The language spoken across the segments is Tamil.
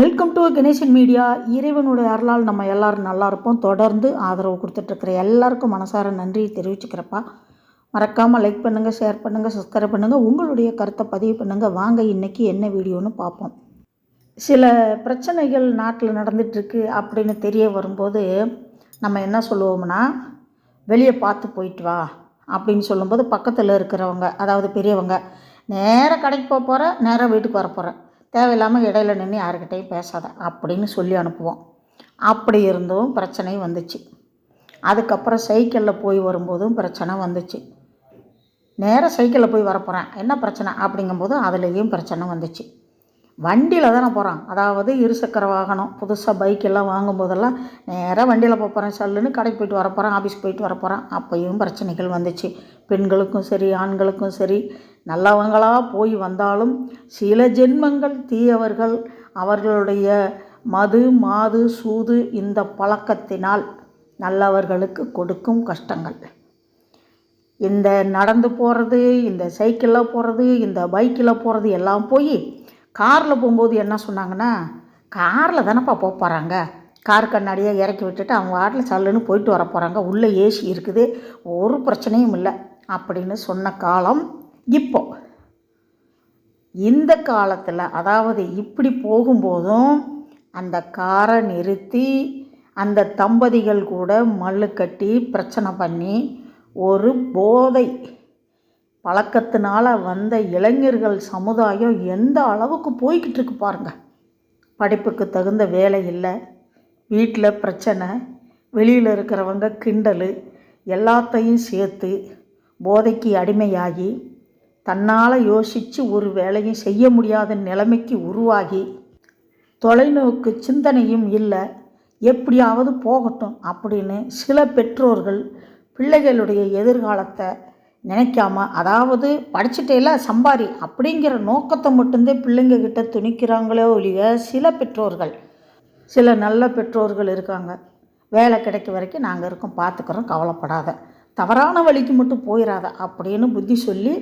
Welcome to Ganesan media. இறைவனுடைய அருளால் நம்ம எல்லோரும் நல்லா இருப்போம். தொடர்ந்து ஆதரவு கொடுத்துட்ருக்குற எல்லாருக்கும் மனசார நன்றி தெரிவிச்சுக்கிறப்பா. மறக்காமல் லைக் பண்ணுங்கள், ஷேர் பண்ணுங்கள், சப்ஸ்கிரைப் பண்ணுங்கள், உங்களுடைய கருத்தை பதிவு பண்ணுங்கள். வாங்க இன்றைக்கி என்ன வீடியோன்னு பார்ப்போம். சில பிரச்சனைகள் நாட்டில் நடந்துகிட்ருக்கு அப்படின்னு தெரிய வரும்போது நம்ம என்ன சொல்லுவோம்னா, வெளியே பார்த்து போயிட்டு வா அப்படின்னு சொல்லும்போது பக்கத்தில் இருக்கிறவங்க, அதாவது பெரியவங்க, நேராக கடைக்கு போக போகிற, நேராக வீட்டுக்கு வர போகிற, தேவையில்லாமல் இடையில நின்று யாருக்கிட்டையும் பேசாத அப்படின்னு சொல்லி அனுப்புவோம். அப்படி இருந்தும் பிரச்சனை வந்துச்சு. அதுக்கப்புறம் சைக்கிளில் போய் வரும்போதும் பிரச்சனை வந்துச்சு. நேராக சைக்கிளில் போய் வரப்போகிறேன், என்ன பிரச்சனை அப்படிங்கும்போது அதுலேயும் பிரச்சனை வந்துச்சு. வண்டியில் தானே போகிறான், அதாவது இருசக்கர வாகனம், புதுசாக பைக்கெல்லாம் வாங்கும்போதெல்லாம் நேராக வண்டியில் போகிறேன், சல்லுன்னு கடைக்கு போயிட்டு வரப்போகிறேன், ஆஃபீஸ்க்கு போயிட்டு வரப்போகிறேன். அப்போயும் பிரச்சனைகள் வந்துச்சு. பெண்களுக்கும் சரி ஆண்களுக்கும் சரி, நல்லவங்களாக போய் வந்தாலும் சில ஜென்மங்கள் தீயவர்கள் அவர்களுடைய மது மாது சூது இந்த பழக்கத்தினால் நல்லவர்களுக்கு கொடுக்கும் கஷ்டங்கள். இந்த நடந்து போகிறது, இந்த சைக்கிளில் போகிறது, இந்த பைக்கில் போகிறது எல்லாம் போய் காரில் போகும்போது என்ன சொன்னாங்கன்னா, காரில் தானேப்பா போக போகிறாங்க, கார் கண்ணாடியை இறக்கி விட்டுட்டு அவங்க வாட்டில் சல்லுன்னு போயிட்டு வர போகிறாங்க, உள்ளே ஏசி இருக்குது, ஒரு பிரச்சனையும் இல்லை அப்படின்னு சொன்ன காலம் இப்போ. இந்த காலத்தில் அதாவது இப்படி போகும்போதும் அந்த காரை நிறுத்தி அந்த தம்பதிகள் கூட மல்லு கட்டி பிரச்சனை பண்ணி ஒரு போதை பழக்கத்தினால வந்த இளைஞர்கள் சமுதாயம் எந்த அளவுக்கு போய்கிட்டு இருக்கு பாருங்கள். படிப்புக்கு தகுந்த வேலை இல்லை, வீட்டில் பிரச்சனை, வெளியில் இருக்கிறவங்க கிண்டல், எல்லாத்தையும் சேர்த்து போதைக்கு அடிமையாகி தன்னால் யோசித்து ஒரு வேலையும் செய்ய முடியாத நிலைமைக்கு உருவாகி தொலைநோக்கு சிந்தனையும் இல்லை, எப்படியாவது போகட்டும் அப்படின்னு சில பெற்றோர்கள் பிள்ளைகளுடைய எதிர்காலத்தை நினைக்காம, அதாவது படிச்சுட்டேல சம்பாரி அப்படிங்கிற நோக்கத்தை மட்டும்தான் பிள்ளைங்கக்கிட்ட துணிக்கிறாங்களோ ஒழிய, சில பெற்றோர்கள், சில நல்ல பெற்றோர்கள் இருக்காங்க, வேலை கிடைக்க வரைக்கும் நாங்கள் இருக்கோம், பார்த்துக்குறோம், கவலைப்படாத, தவறான வழிக்கு மட்டும் போயிடாத அப்படின்னு புத்தி சொல்லி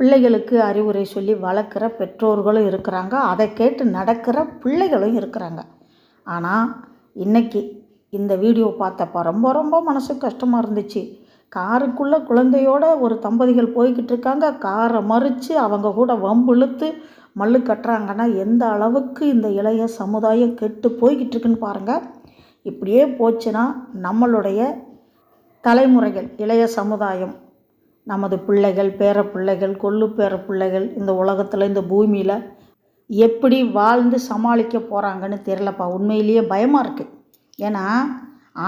பிள்ளைகளுக்கு அறிவுரை சொல்லி வளர்க்குற பெற்றோர்களும் இருக்கிறாங்க, அதை கேட்டு நடக்கிற பிள்ளைகளும் இருக்கிறாங்க. ஆனால் இன்றைக்கி இந்த வீடியோ பார்த்தப்போ ரொம்ப ரொம்ப மனசு கஷ்டமாக இருந்துச்சு. காருக்குள்ளே குழந்தையோட ஒரு தம்பதிகள் போய்கிட்டு இருக்காங்க, காரை மறித்து அவங்க கூட வம்பிழுத்து மல்லு கட்டுறாங்கன்னா எந்த அளவுக்கு இந்த இளைய சமுதாயம் கெட்டு போய்கிட்டு இருக்குன்னு பாருங்கள். இப்படியே போச்சுன்னா நம்மளுடைய தலைமுறைகள், இளைய சமுதாயம், நமது பிள்ளைகள், பேர பிள்ளைகள், கொள்ளு பேர பிள்ளைகள் இந்த உலகத்தில், இந்த பூமியில் எப்படி வாழ்ந்து சமாளிக்க போகிறாங்கன்னு தெரியலப்பா. உண்மையிலேயே பயமாக இருக்குது. ஏன்னா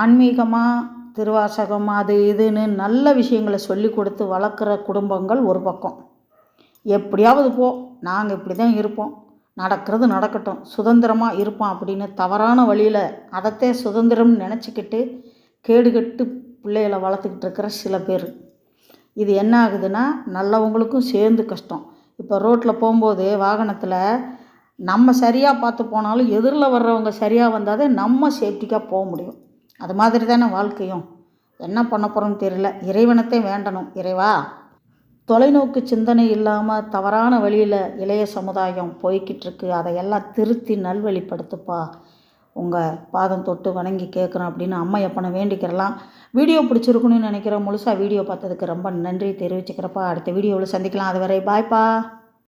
ஆன்மீகமாக திருவாசகம் அது இதுன்னு நல்ல விஷயங்களை சொல்லி கொடுத்து வளர்க்குற குடும்பங்கள் ஒரு பக்கம், எப்படியாவது போ, நாங்கள் இப்படி தான் இருப்போம், நடக்கிறது நடக்கட்டும், சுதந்திரமாக இருப்போம் அப்படின்னு தவறான வழியில் அதைத்தே சுதந்திரம்னு நினச்சிக்கிட்டு கேடுகட்டு பிள்ளைகளை வளர்த்துக்கிட்டு இருக்கிற சில பேர். இது என்ன ஆகுதுன்னா நல்லவங்களுக்கும் சேர்ந்து கஷ்டம். இப்போ ரோட்டில் போகும்போது வாகனத்தில் நம்ம சரியாக பார்த்து போனாலும் எதிரில் வர்றவங்க சரியாக வந்தால் தான் நம்ம சேஃப்டிக்காக போக முடியும். அது மாதிரி தானே வாழ்க்கையும். என்ன பண்ண போகிறோன்னு தெரியல. இறைவனத்தை வேண்டணும், இறைவா தொலைநோக்கு சிந்தனை இல்லாமல் தவறான வழியில் இளைய சமுதாயம் போய்கிட்டு இருக்கு, அதையெல்லாம் திருத்தி நல்வழிப்படுத்துப்பா, உங்கள் பாதம் தொட்டு வணங்கி கேட்குறோம் அப்படின்னு அம்மா எப்பனை வேண்டிக்கிறலாம். வீடியோ பிடிச்சிருக்குன்னு நினைக்கிறேன். முழுசாக வீடியோ பார்த்ததுக்கு ரொம்ப நன்றி தெரிவிச்சுக்கிறப்பா. அடுத்த வீடியோவில் சந்திக்கலாம். அதுவரை பாய்ப்பா.